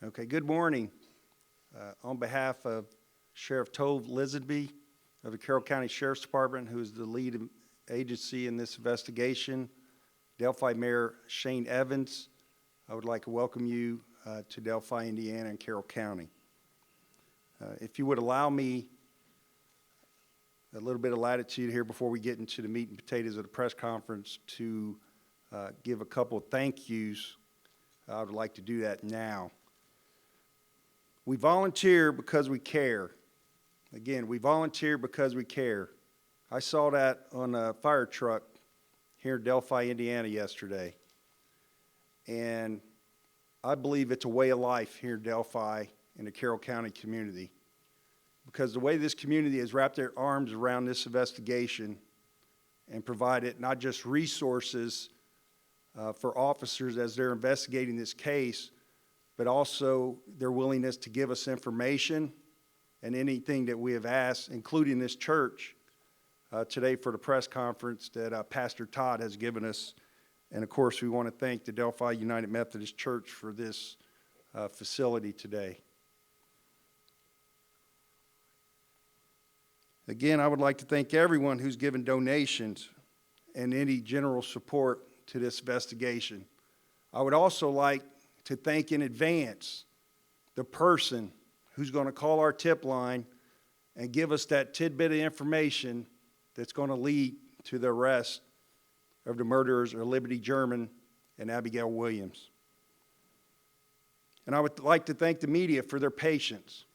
Okay, good morning. On behalf of Sheriff Tove Lisenby of the Carroll County Sheriff's Department, who is the lead agency in this investigation, Delphi Mayor Shane Evans, I would like to welcome you to Delphi, Indiana and Carroll County. If you would allow me a little bit of latitude here before we get into the meat and potatoes of the press conference to give a couple of thank yous, I would like to do that now. We volunteer because we care. Again, we volunteer because we care. I saw that on a fire truck here in Delphi, Indiana yesterday. And I believe it's a way of life here in Delphi in the Carroll County community. Because the way this community has wrapped their arms around this investigation and provided not just resources for officers as they're investigating this case, but also their willingness to give us information and anything that we have asked, including this church today for the press conference that Pastor Todd has given us. And of course, we want to thank the Delphi United Methodist Church for this facility today. Again, I would like to thank everyone who's given donations and any general support to this investigation. I would also like to thank in advance the person who's going to call our tip line and give us that tidbit of information that's going to lead to the arrest of the murderers of Liberty German and Abigail Williams. And I would like to thank the media for their patience.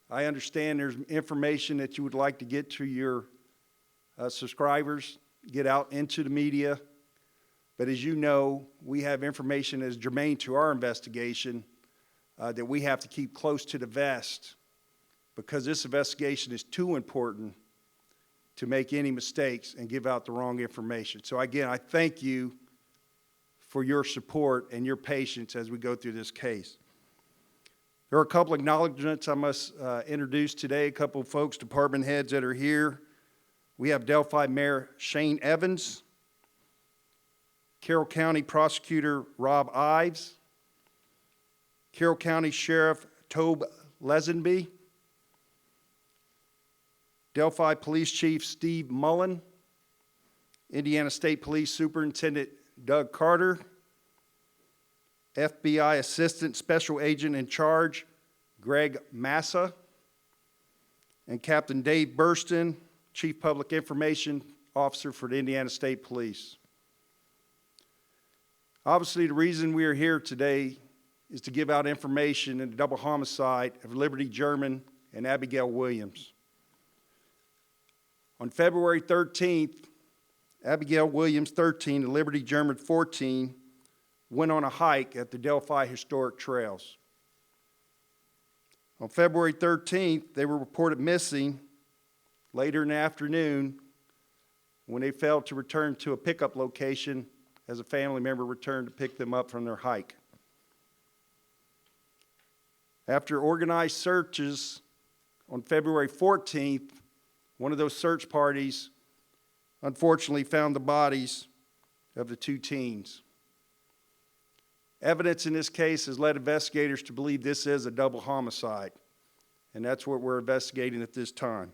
I understand there's information that you would like to get to your subscribers, get out into the media. But as you know, we have information as germane to our investigation that we have to keep close to the vest because this investigation is too important to make any mistakes and give out the wrong information. So again, I thank you for your support and your patience as we go through this case. There are a couple of acknowledgments I must introduce today, a couple of folks, department heads that are here. We have Delphi Mayor Shane Evans, Carroll County Prosecutor Rob Ives, Carroll County Sheriff Tove Lisenby, Delphi Police Chief Steve Mullen, Indiana State Police Superintendent Doug Carter, FBI Assistant Special Agent in Charge Greg Massa, and Captain Dave Burston, Chief Public Information Officer for the Indiana State Police. Obviously, the reason we are here today is to give out information in the double homicide of Liberty German and Abigail Williams. On February 13th, Abigail Williams, 13, and Liberty German, 14, went on a hike at the Delphi Historic Trails. On February 13th, they were reported missing later in the afternoon when they failed to return to a pickup location as a family member returned to pick them up from their hike. After organized searches on February 14th, one of those search parties unfortunately found the bodies of the two teens. Evidence in this case has led investigators to believe this is a double homicide, and that's what we're investigating at this time.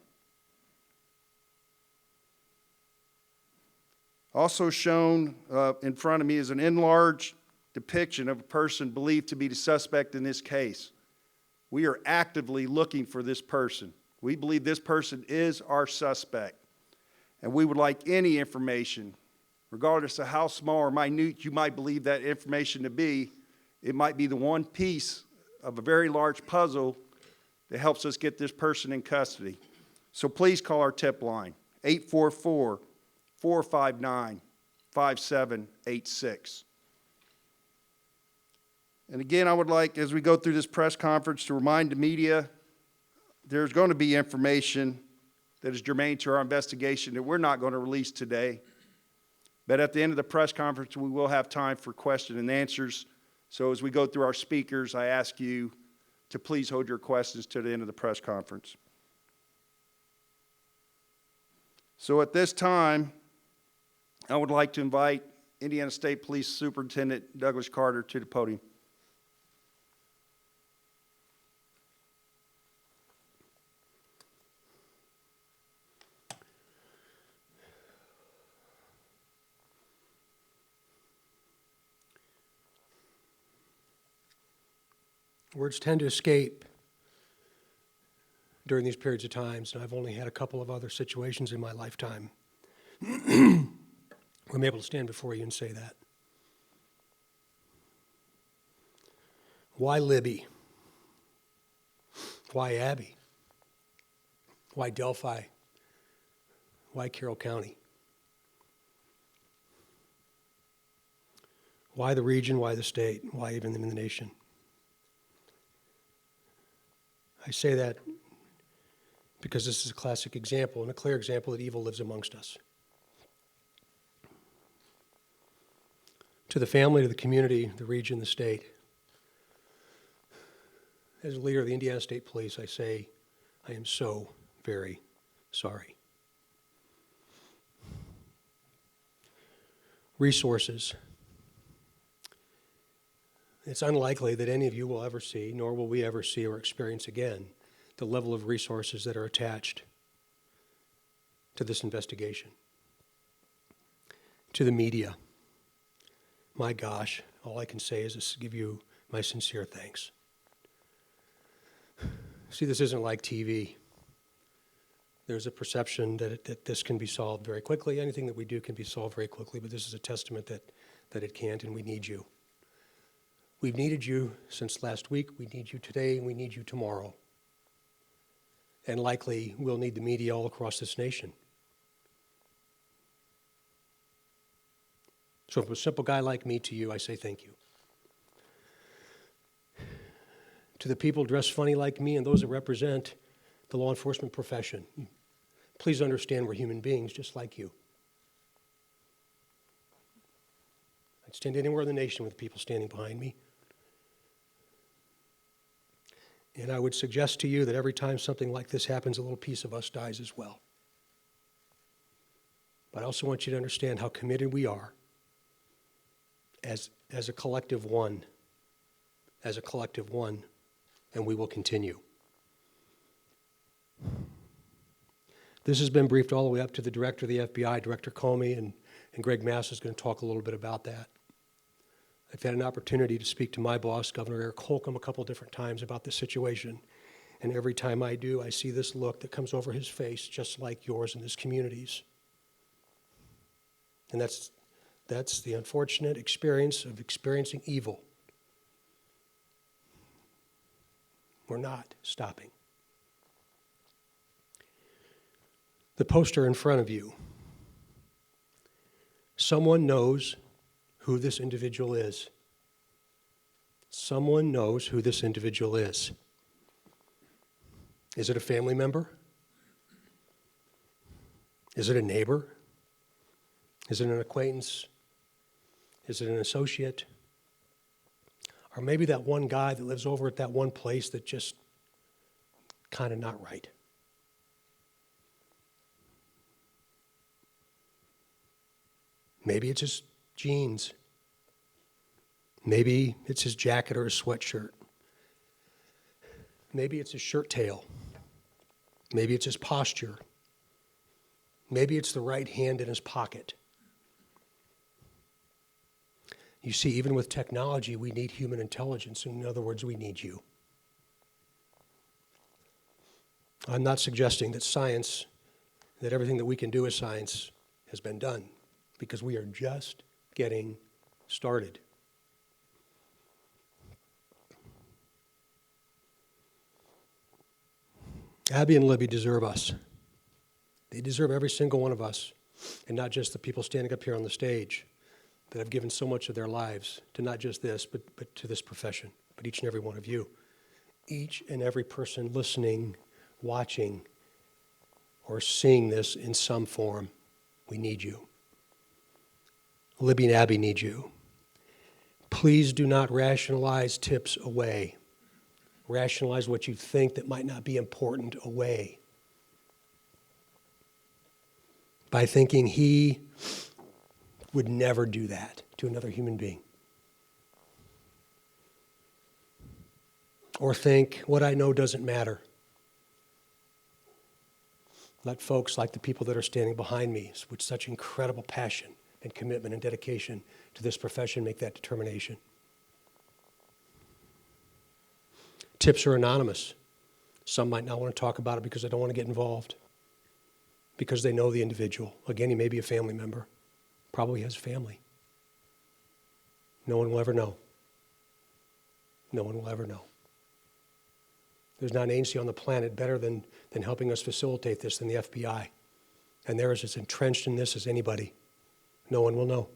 Also shown in front of me is an enlarged depiction of a person believed to be the suspect in this case. We are actively looking for this person. We believe this person is our suspect, and we would like any information, regardless of how small or minute you might believe that information to be. It might be the one piece of a very large puzzle that helps us get this person in custody. So please call our tip line, 844-459-5786. And again, I would like, as we go through this press conference, to remind the media there's going to be information that is germane to our investigation that we're not going to release today. But at the end of the press conference, we will have time for question and answers. So as we go through our speakers, I ask you to please hold your questions to the end of the press conference. So at this time, I would like to invite Indiana State Police Superintendent Douglas Carter to the podium. Words tend to escape during these periods of times, and I've only had a couple of other situations in my lifetime where I'm able to stand before you and say that. Why Libby? Why Abby? Why Delphi? Why Carroll County? Why the region? Why the state? Why even in the nation? I say that because this is a classic example and a clear example that evil lives amongst us. To the family, to the community, the region, the state, as a leader of the Indiana State Police, I say, I am so very sorry. Resources. It's unlikely that any of you will ever see, nor will we ever see or experience again, the level of resources that are attached to this investigation. To the media. My gosh, all I can say is give you my sincere thanks. See, this isn't like TV. There's a perception that this can be solved very quickly. Anything that we do can be solved very quickly, but this is a testament that it can't, and we need you. We've needed you since last week. We need you today, and we need you tomorrow. And likely, we'll need the media all across this nation. So from a simple guy like me to you, I say thank you. To the people dressed funny like me and those that represent the law enforcement profession, please understand we're human beings just like you. I'd stand anywhere in the nation with people standing behind me. And I would suggest to you that every time something like this happens, a little piece of us dies as well. But I also want you to understand how committed we are as a collective one, and we will continue. This has been briefed all the way up to the director of the FBI, Director Comey, and Greg Mass is going to talk a little bit about that. I've had an opportunity to speak to my boss, Governor Eric Holcomb, a couple different times about this situation. And every time I do, I see this look that comes over his face, just like yours and this community's. And that's the unfortunate experience of experiencing evil. We're not stopping. The poster in front of you. Someone knows who this individual is. Someone knows who this individual is. Is it a family member? Is it a neighbor? Is it an acquaintance? Is it an associate? Or maybe that one guy that lives over at that one place that just kind of not right. Maybe it's his jeans. Maybe it's his jacket or his sweatshirt. Maybe it's his shirt tail. Maybe it's his posture. Maybe it's the right hand in his pocket. You see, even with technology, we need human intelligence. In other words, we need you. I'm not suggesting that science, that everything that we can do with science has been done, because we are just getting started. Abby and Libby deserve us. They deserve every single one of us, and not just the people standing up here on the stage that have given so much of their lives to not just this, but to this profession, but each and every one of you. Each and every person listening, watching, or seeing this in some form, we need you. Libby and Abby need you. Please do not rationalize tips away. Rationalize what you think that might not be important away. By thinking he would never do that to another human being. Or think, what I know doesn't matter. Let folks like the people that are standing behind me with such incredible passion and commitment and dedication to this profession make that determination. Tips are anonymous. Some might not want to talk about it because they don't want to get involved, because they know the individual. Again, he may be a family member, probably has a family. No one will ever know. No one will ever know. There's not an agency on the planet better than helping us facilitate this than the FBI. And they're as entrenched in this as anybody. No one will know.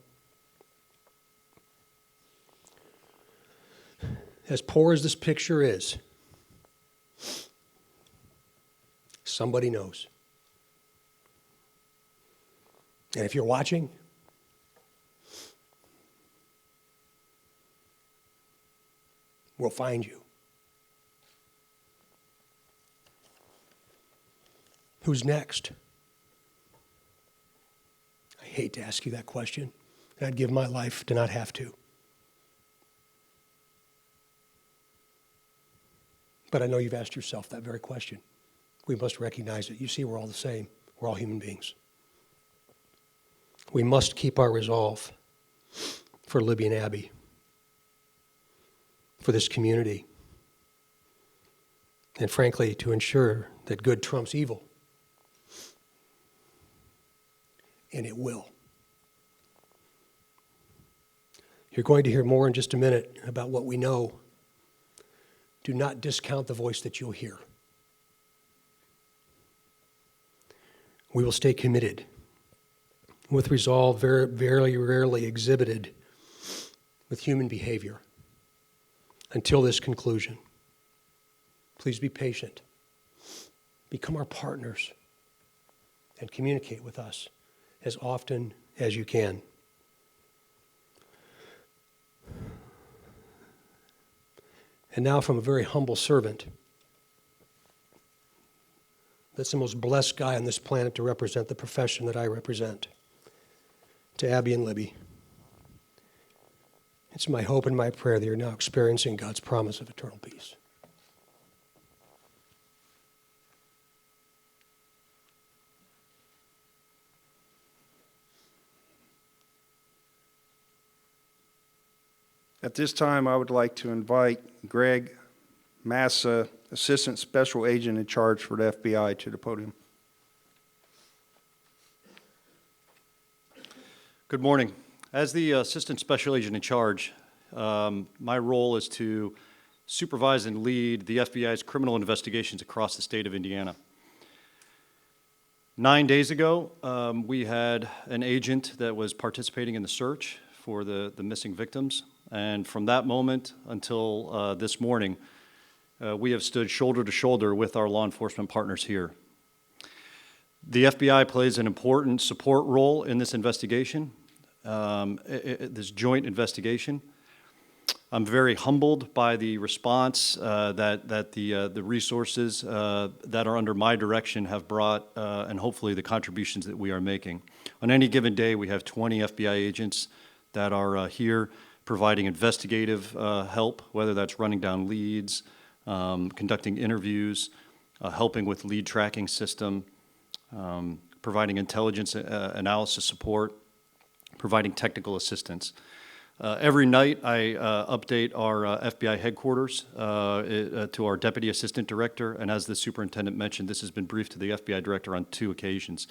As poor as this picture is, somebody knows. And if you're watching, we'll find you. Who's next? I hate to ask you that question, and I'd give my life to not have to. But I know you've asked yourself that very question. We must recognize it. You see, we're all the same. We're all human beings. We must keep our resolve for Libby and Abby, for this community, and frankly, to ensure that good trumps evil. And it will. You're going to hear more in just a minute about what we know. Do not discount the voice that you'll hear. We will stay committed with resolve very rarely exhibited with human behavior until this conclusion. Please be patient. Become our partners and communicate with us as often as you can. And now from a very humble servant, that's the most blessed guy on this planet to represent the profession that I represent, to Abby and Libby. It's my hope and my prayer that you're now experiencing God's promise of eternal peace. At this time, I would like to invite Greg Massa, Assistant Special Agent in Charge for the FBI, to the podium. Good morning. As the Assistant Special Agent in Charge, my role is to supervise and lead the FBI's criminal investigations across the state of Indiana. 9 days ago, we had an agent that was participating in the search for the missing victims. And from that moment until this morning, we have stood shoulder to shoulder with our law enforcement partners here. The FBI plays an important support role in this investigation, this joint investigation. I'm very humbled by the response that the resources that are under my direction have brought, and hopefully the contributions that we are making. On any given day, we have 20 FBI agents that are here providing investigative help, whether that's running down leads, conducting interviews, helping with lead tracking system, providing intelligence analysis support, providing technical assistance. Every night I update our FBI headquarters to our Deputy Assistant Director, and as the Superintendent mentioned, this has been briefed to the FBI Director on 2 occasions.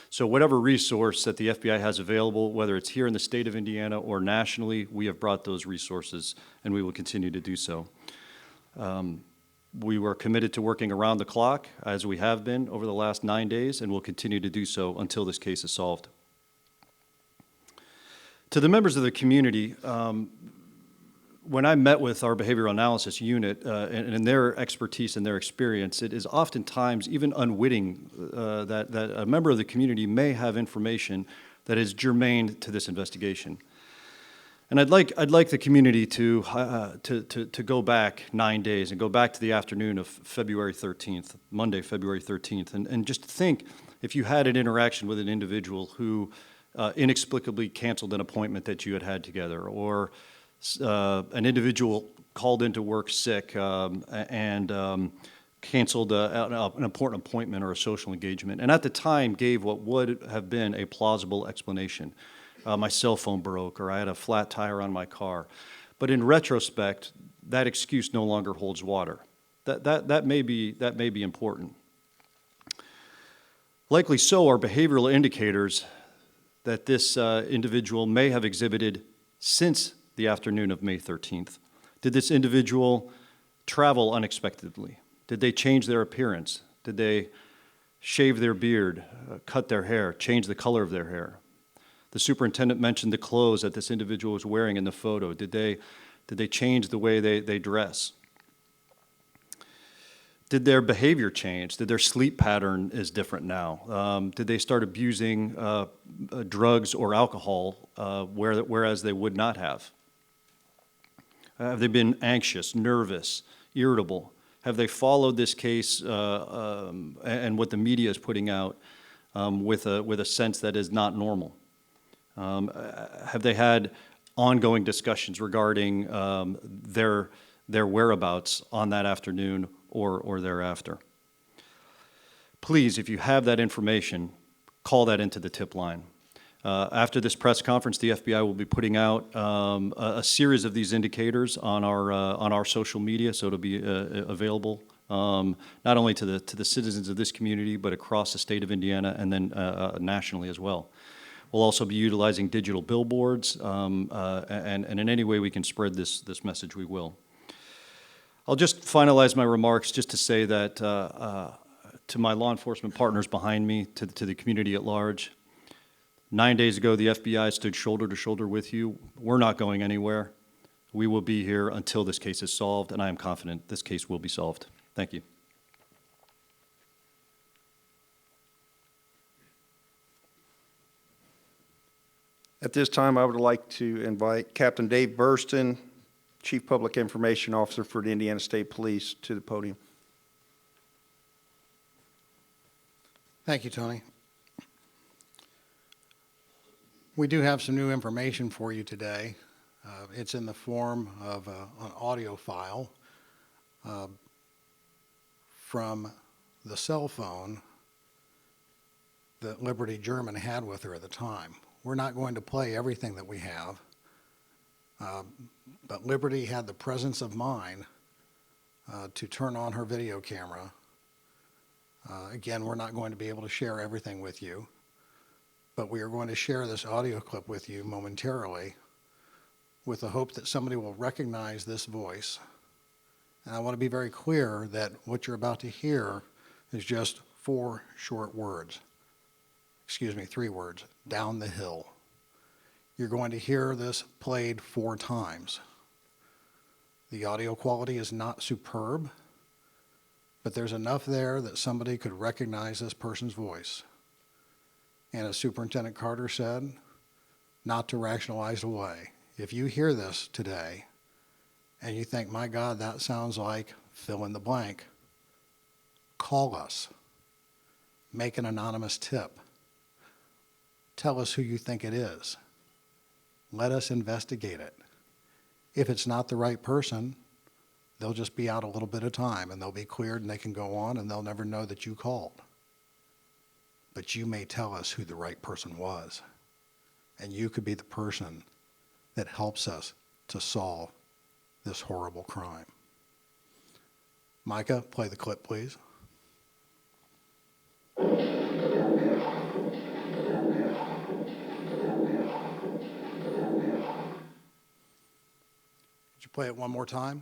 So whatever resource that the FBI has available, whether it's here in the state of Indiana or nationally, we have brought those resources, and we will continue to do so. We were committed to working around the clock, as we have been over the last 9 days, and will continue to do so until this case is solved. To the members of the community, when I met with our behavioral analysis unit and their expertise and their experience, it is oftentimes even unwitting that a member of the community may have information that is germane to this investigation. And I'd like the community to go back 9 days and go back to the afternoon of February 13th, Monday, February 13th, and just think if you had an interaction with an individual who inexplicably canceled an appointment that you had had together, or an individual called into work sick and canceled an important appointment or a social engagement, and at the time gave what would have been a plausible explanation. My cell phone broke, or I had a flat tire on my car. But in retrospect, that excuse no longer holds water. That may be important. Likely so are behavioral indicators that this individual may have exhibited since the afternoon of May 13th. Did this individual travel unexpectedly? Did they change their appearance? Did they shave their beard, cut their hair, change the color of their hair? The superintendent mentioned the clothes that this individual was wearing in the photo. Did they change the way they dress? Did their behavior change? Did their sleep pattern is different now? Did they start abusing drugs or alcohol whereas they would not have? Have they been anxious, nervous, irritable? Have they followed this case and what the media is putting out with a sense that is not normal? Have they had ongoing discussions regarding their whereabouts on that afternoon or thereafter? Please, if you have that information, call that into the tip line. After this press conference, the FBI will be putting out a series of these indicators on our social media, so it'll be available not only to the citizens of this community, but across the state of Indiana and then nationally as well. We'll also be utilizing digital billboards, and in any way we can spread this message, we will. I'll just finalize my remarks just to say that to my law enforcement partners behind me, to the community at large, 9 days ago, the FBI stood shoulder to shoulder with you. We're not going anywhere. We will be here until this case is solved, and I am confident this case will be solved. Thank you. At this time, I would like to invite Captain Dave Burston, Chief Public Information Officer for the Indiana State Police, to the podium. Thank you, Tony. We do have some new information for you today. It's in the form of an audio file from the cell phone that Liberty German had with her at the time. We're not going to play everything that we have, but Liberty had the presence of mind to turn on her video camera. Again, we're not going to be able to share everything with you, but we are going to share this audio clip with you momentarily with the hope that somebody will recognize this voice. And I want to be very clear that what you're about to hear is just 4 short words. Excuse me, 3 words. Down the hill. You're going to hear this played 4 times. The audio quality is not superb, but there's enough there that somebody could recognize this person's voice. And as Superintendent Carter said, not to rationalize away. If you hear this today and you think, my God, that sounds like fill in the blank, call us. Make an anonymous tip. Tell us who you think it is. Let us investigate it. If it's not the right person, they'll just be out a little bit of time and they'll be cleared and they can go on and they'll never know that you called. But you may tell us who the right person was. And you could be the person that helps us to solve this horrible crime. Micah, play the clip, please. Would you play it one more time?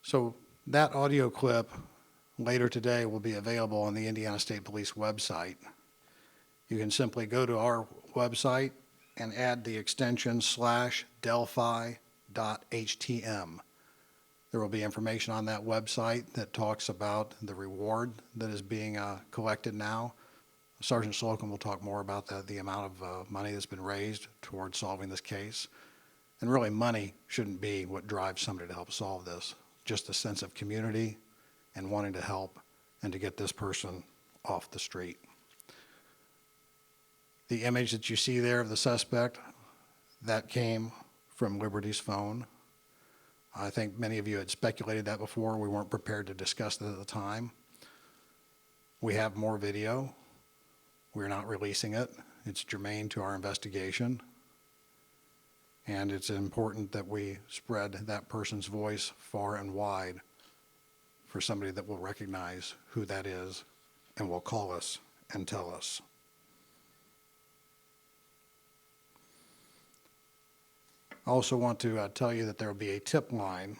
So that audio clip later today will be available on the Indiana State Police website. You can simply go to our website and add the extension /delphi.htm. There will be information on that website that talks about the reward that is being collected now. Sergeant Slocum will talk more about the amount of money that's been raised towards solving this case. And really, money shouldn't be what drives somebody to help solve this. Just a sense of community and wanting to help and to get this person off the street. The image that you see there of the suspect, that came from Liberty's phone. I think many of you had speculated that before. We weren't prepared to discuss that at the time. We have more video. We're not releasing it. It's germane to our investigation. And it's important that we spread that person's voice far and wide for somebody that will recognize who that is and will call us and tell us. I also want to tell you that there will be a tip line.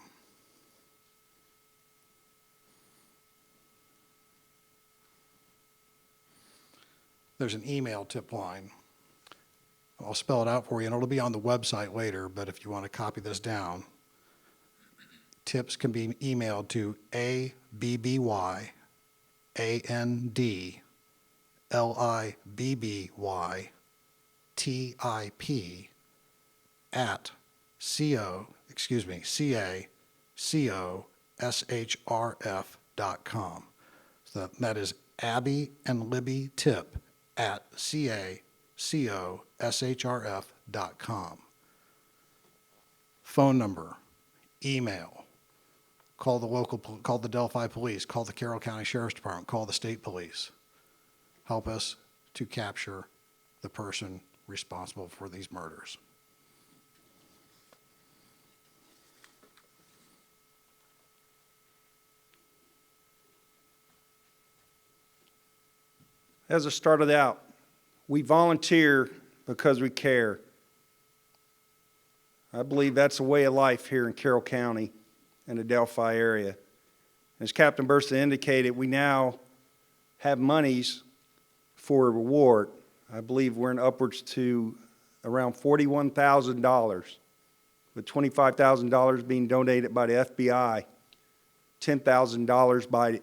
There's an email tip line. I'll spell it out for you, and it'll be on the website later, but if you want to copy this down, tips can be emailed to ABBYANDLIBBYTIP at CACOSHRF.com. So that is Abby and Libby Tip at CACOSHRF.com. Phone number, email, call the Delphi Police, call the Carroll County Sheriff's Department, call the state police. Help us to capture the person responsible for these murders. As I started out, we volunteer because we care. I believe that's a way of life here in Carroll County and the Delphi area. As Captain Bursa indicated, we now have monies for a reward. I believe we're in upwards to around $41,000, with $25,000 being donated by the FBI, $10,000 by the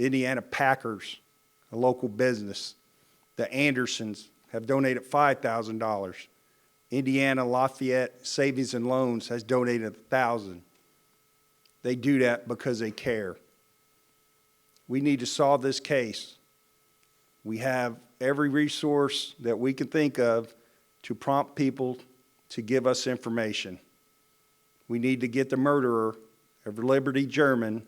Indiana Packers, a local business. The Andersons have donated $5,000. Indiana Lafayette Savings and Loans has donated $1,000. They do that because they care. We need to solve this case. We have every resource that we can think of to prompt people to give us information. We need to get the murderer of Liberty German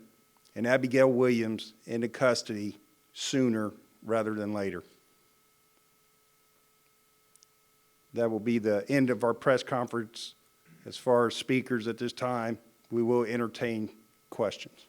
and Abigail Williams into custody sooner rather than later. That will be the end of our press conference. As far as speakers at this time, we will entertain questions.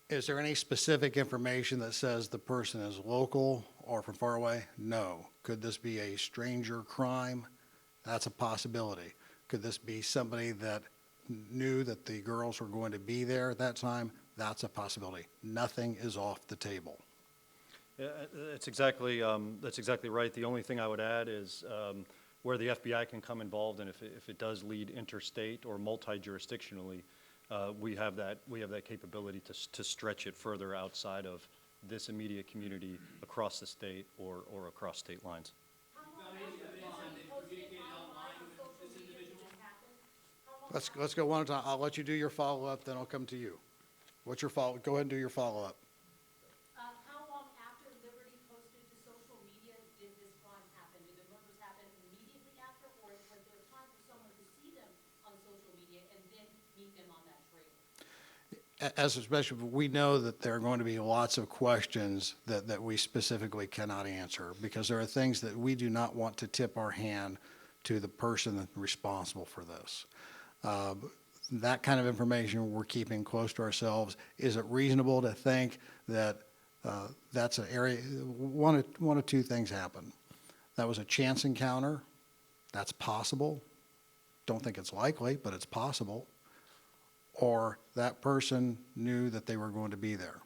Is there any specific information that says the person is local or from far away? No. Could this be a stranger crime? That's a possibility. Could this be somebody that knew that the girls were going to be there at that time? That's a possibility. Nothing is off the table. Yeah, that's exactly right. The only thing I would add is where the FBI can come involved, and if it does lead interstate or multi-jurisdictionally, we have that capability to stretch it further outside of this immediate community across the state or across state lines. Let's go one at a time. I'll let you do your follow-up, then I'll come to you. What's your follow? Go ahead and do your follow-up. How long after Liberty posted to social media did this crime happen? Did the murders happen immediately after, or was there time for someone to see them on social media and then meet them on that trail? As a special, we know that there are going to be lots of questions that we specifically cannot answer because there are things that we do not want to tip our hand to the person responsible for this. That kind of information we're keeping close to ourselves. Is it reasonable to think that that's an area, one of two things happen. That was a chance encounter. That's possible. Don't think it's likely, but it's possible. Or that person knew that they were going to be there.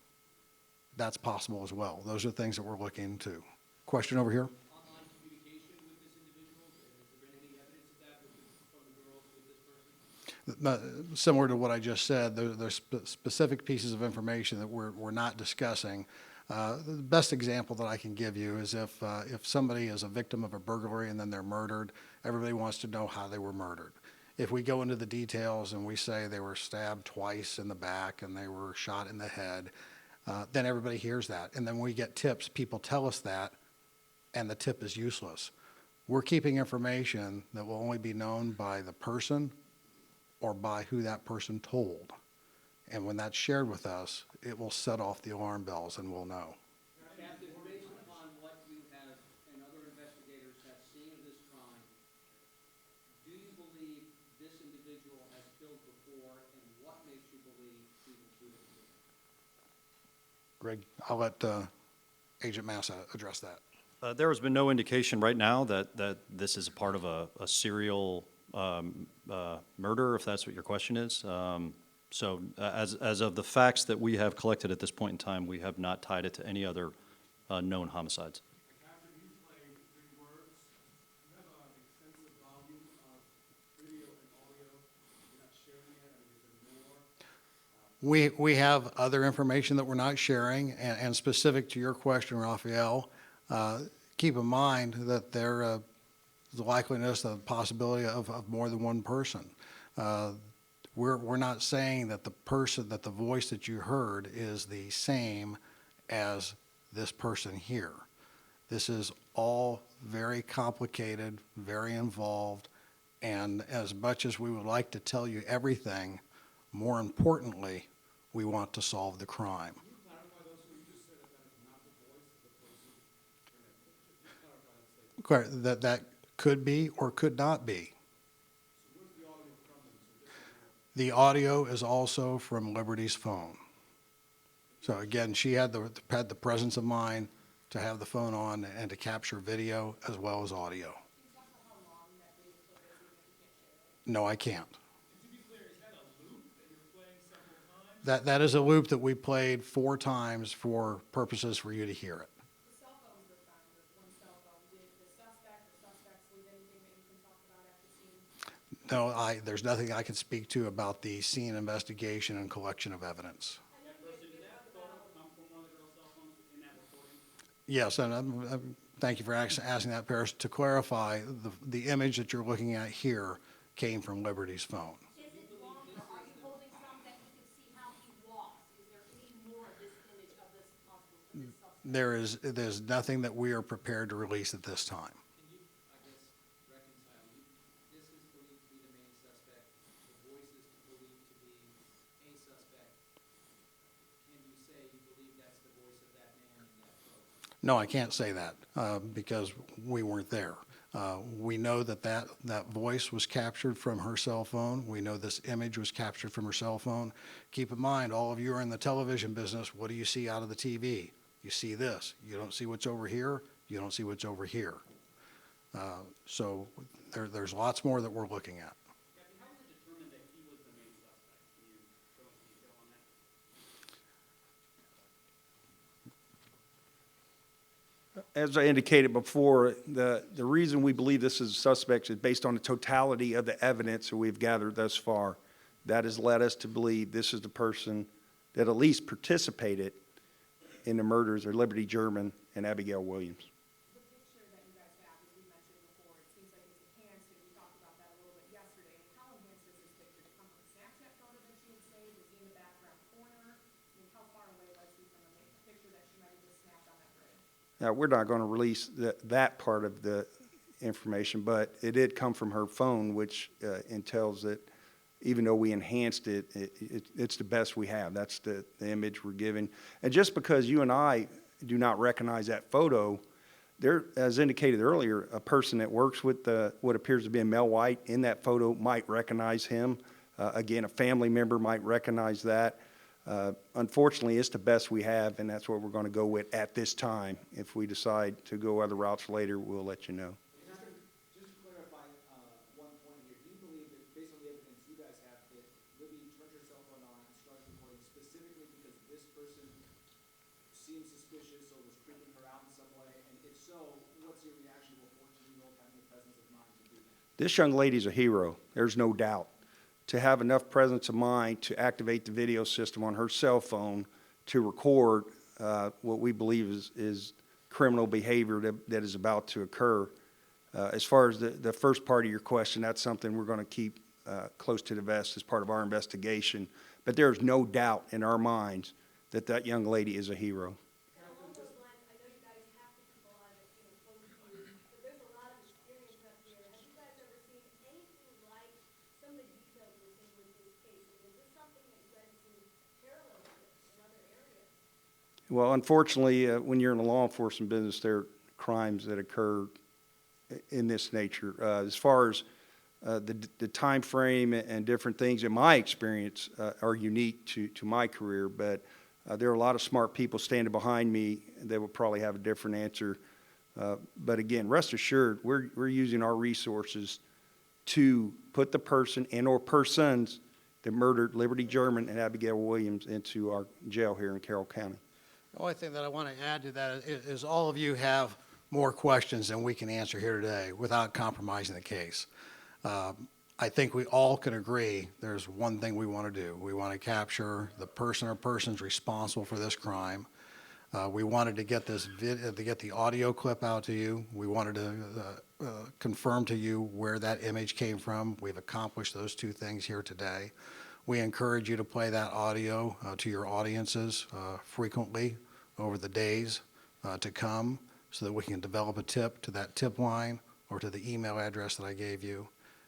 That's possible as well. Those are things that we're looking into. Question over here. Online communication with this individual, has there been any evidence of that from the girls with this person? Similar to what I just said, there's specific pieces of information that we're not discussing, The best example that I can give you is if somebody is a victim of a burglary and then they're murdered, everybody wants to know how they were murdered. If we go into the details and we say they were stabbed twice in the back and they were shot in the head, then everybody hears that. And then we get tips, people tell us that, and the tip is useless. We're keeping information that will only be known by the person or by who that person told. And when that's shared with us, it will set off the alarm bells and we'll know. Captain, based upon what you have and other investigators have seen of this crime, do you believe this individual has killed before, and what makes you believe he will do it again? Greg, I'll let Agent Massa address that. There has been no indication right now that this is a part of a serial murder, if that's what your question is. So as of the facts that we have collected at this point in time, we have not tied it to any other known homicides. Captain, you played 3 words. You have an extensive volume of video and audio. You're not sharing it. I mean, is there more? We have other information that we're not sharing, and specific to your question, Raphael, keep in mind that there the likeliness, the possibility of more than one person. We're not saying that the voice that you heard is the same as this person here. This is all very complicated, very involved, and as much as we would like to tell you everything, more importantly, we want to solve the crime. Can you clarify those who you just said that is not the voice of the person in that picture? Just clarify that statement. That could be or could not be. So where's the audio from them? So just so The audio is also from Liberty's phone. So again, she had the presence of mind to have the phone on and to capture video as well as audio. No, I can't. And to be clear, is that a loop that you're playing several times? That is a loop that we played 4 times for purposes for you to hear it. The cell phones were found, there's one cell phone. Did the suspect or suspects leave anything that you can talk about after scene? No, there's nothing I can speak to about the scene investigation and collection of evidence. Did that photo come from one of the girl's cell phones in that recording? Yes, and thank you for asking that, Paris. To clarify, the image that you're looking at here came from Liberty's phone. Is it longer? Are you holding some that you can see how he walks? Is there any more of this image of this possible, this suspect? There's nothing that we are prepared to release at this time. Can you, I guess, reconcile, this is believed to be the main suspect, the voice is believed to be a suspect. Can you say you believe that's the voice of that man in that photo? No, I can't say that because we weren't there. We know that voice was captured from her cell phone. We know this image was captured from her cell phone. Keep in mind, all of you are in the television business. What do you see out of the TV? You see this. You don't see what's over here. You don't see what's over here. So there's lots more that we're looking at. Captain, how was it determined that he was the main suspect? Can you go into detail on that? As I indicated before, the reason we believe this is a suspect is based on the totality of the evidence that we've gathered thus far. That has led us to believe this is the person that at least participated in the murders of Liberty German and Abigail Williams. The picture that you guys have, as we mentioned before, it seems like it's enhanced, and we talked about that a little bit yesterday. And how enhanced is this picture? Did it come from a Snapchat photo that she had saved? Was he in the background corner? I mean, how far away was he from a picture that she might have just snapped on that bridge? Now, we're not going to release that part of the information, but it did come from her phone, which entails that even though we enhanced it, it's the best we have. That's the image we're giving. And just because you and I do not recognize that photo, there, as indicated earlier, a person that works with what appears to be a male white in that photo might recognize him. Again, a family member might recognize that. Unfortunately, it's the best we have, and that's what we're going to go with at this time. If we decide to go other routes later, we'll let you know. Captain, just to clarify one point here, do you believe that based on the evidence you guys have, that Libby turned her cell phone on and started recording specifically because this person seemed suspicious or was creeping her out in some way? And if so, what's your reaction to a 14-year-old having the presence of mind to do that? This young lady's a hero, there's no doubt. To have enough presence of mind to activate the video system on her cell phone to record what we believe is criminal behavior that is about to occur. As far as the first part of your question, that's something we're going to keep close to the vest as part of our investigation. But there's no doubt in our minds that that young lady is a hero. And along those lines, I know you guys have to keep a lot of, close to you, but there's a lot of experience up here. Have you guys ever seen anything like some of the details we're seeing with this case? And is this something that you guys have seen parallels with in other areas? Well, unfortunately, when you're in the law enforcement business, there are crimes that occur in this nature. As far as the time frame and different things, in my experience, are unique to my career. But there are a lot of smart people standing behind me that will probably have a different answer. But again, rest assured, we're using our resources to put the person and/or persons that murdered Liberty German and Abigail Williams into our jail here in Carroll County. The only thing that I want to add to that is all of you have more questions than we can answer here today without compromising the case. I think we all can agree there's one thing we want to do. We want to capture the person or persons responsible for this crime. We wanted to get the audio clip out to you. We wanted to confirm to you where that image came from. We've accomplished those two things here today. We encourage you to play that audio to your audiences frequently over the days to come so that we can develop a tip to that tip line or to the email address that I gave you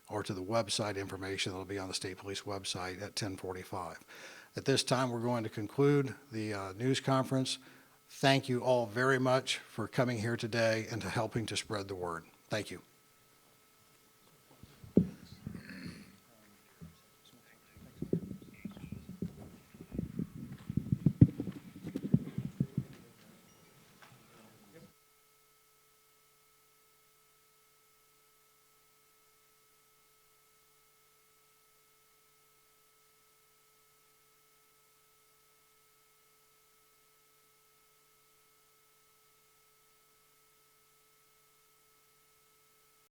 or to the website information that will be on the State Police website at 10:45. At this time, we're going to conclude the news conference. Thank you all very much for coming here today and to helping to spread the word. Thank you.